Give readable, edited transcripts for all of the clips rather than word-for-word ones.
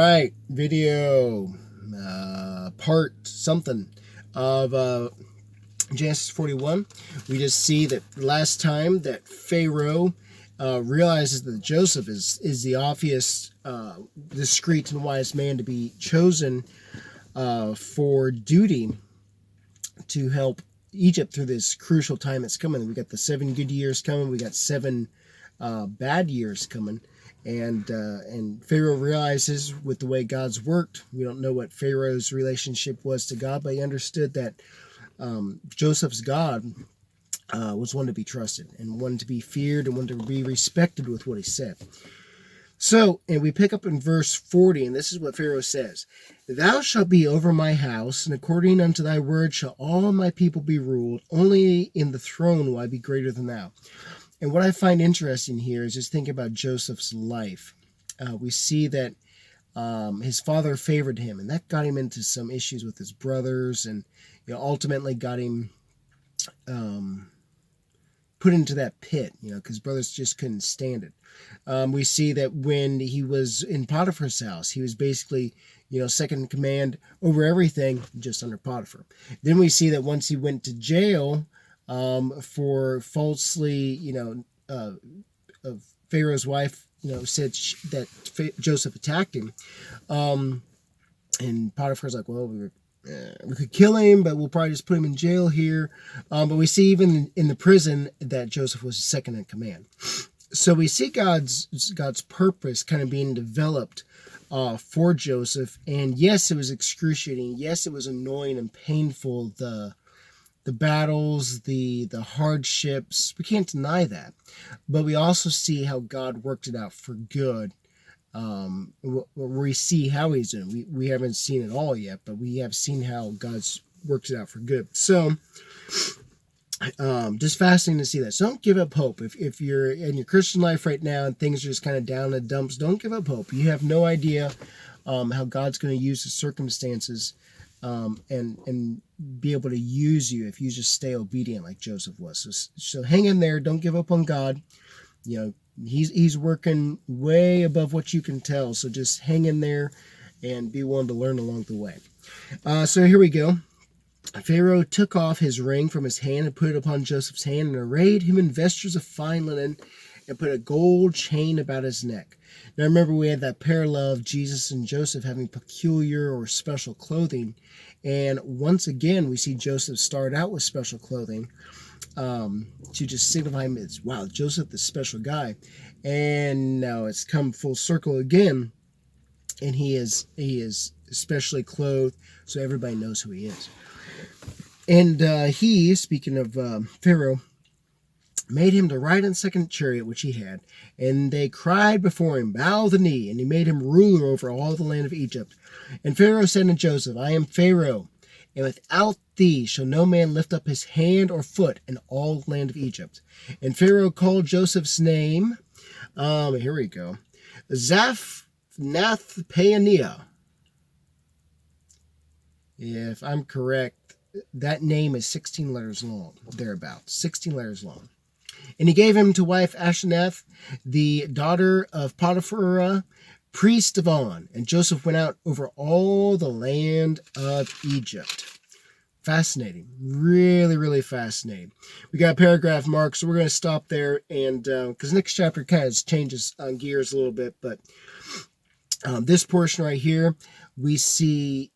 right, video part something of Genesis 41. We just see that last time that Pharaoh realizes that Joseph is the obvious, discreet and wise man to be chosen for duty to help Egypt through this crucial time that's coming. We got the 7 good years coming. We got 7 bad years coming. And Pharaoh realizes with the way God's worked, we don't know what Pharaoh's relationship was to God, but he understood that Joseph's God was one to be trusted and one to be feared and one to be respected with what he said. So, and we pick up in verse 40, and this is what Pharaoh says: "Thou shalt be over my house, and according unto thy word shall all my people be ruled. Only in the throne will I be greater than thou." And what I find interesting here is just think about Joseph's life. We see that his father favored him, and that got him into some issues with his brothers, and ultimately got him put into that pit, because brothers just couldn't stand it. We see that when he was in Potiphar's house, he was basically, second in command over everything, just under Potiphar. Then we see that once he went to jail for falsely, Pharaoh's wife, said that Joseph attacked him. And Potiphar's like, well, we could kill him, but we'll probably just put him in jail here. But we see even in the prison that Joseph was second in command. So we see God's purpose kind of being developed for Joseph. And yes, it was excruciating. Yes, it was annoying and painful. The battles, the hardships, we can't deny that. But we also see how God worked it out for good. We see how he's doing. We haven't seen it all yet, but we have seen how God's worked it out for good. So, just fascinating to see that. So don't give up hope. If you're in your Christian life right now and things are just kind of down in the dumps, don't give up hope. You have no idea how God's going to use the circumstances and be able to use you if you just stay obedient like Joseph was. So hang in there. Don't give up on God. He's working way above what you can tell. So just hang in there and be willing to learn along the way. So here we go. Pharaoh took off his ring from his hand and put it upon Joseph's hand, and arrayed him in vestures of fine linen, and put a gold chain about his neck. Now remember, we had that parallel of Jesus and Joseph having peculiar or special clothing. And once again, we see Joseph start out with special clothing to just signify him as, wow, Joseph, the special guy. And now it's come full circle again. And he is specially clothed, so everybody knows who he is. And he, speaking of Pharaoh, made him to ride in the second chariot which he had. And they cried before him, bow the knee, and he made him ruler over all the land of Egypt. And Pharaoh said unto Joseph, I am Pharaoh, and without thee shall no man lift up his hand or foot in all the land of Egypt. And Pharaoh called Joseph's name, here we go, Zaphnath-Paaneah. If I'm correct, that name is 16 letters long, thereabouts, 16 letters long. And he gave him to wife Asenath, the daughter of Potiphar, priest of On. And Joseph went out over all the land of Egypt. Fascinating. Really, really fascinating. We got a paragraph mark, so we're going to stop there. And because next chapter kind of changes gears a little bit. But this portion right here, we see,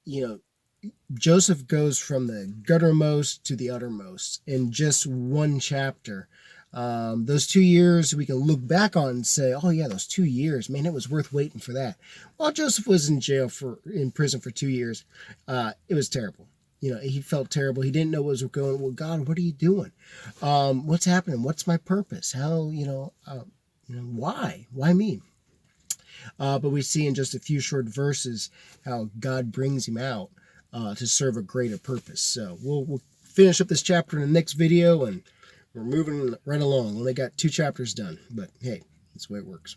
Joseph goes from the guttermost to the uttermost in just one chapter. Those 2 years we can look back on and say, oh yeah, those 2 years, man, it was worth waiting for that. While Joseph was in prison for 2 years, it was terrible. He felt terrible. He didn't know what was going on. Well, God, what are you doing? What's happening? What's my purpose? How, why? Why me? But we see in just a few short verses how God brings him out to serve a greater purpose. So we'll finish up this chapter in the next video, and we're moving right along. Only got 2 chapters done, but hey, that's the way it works.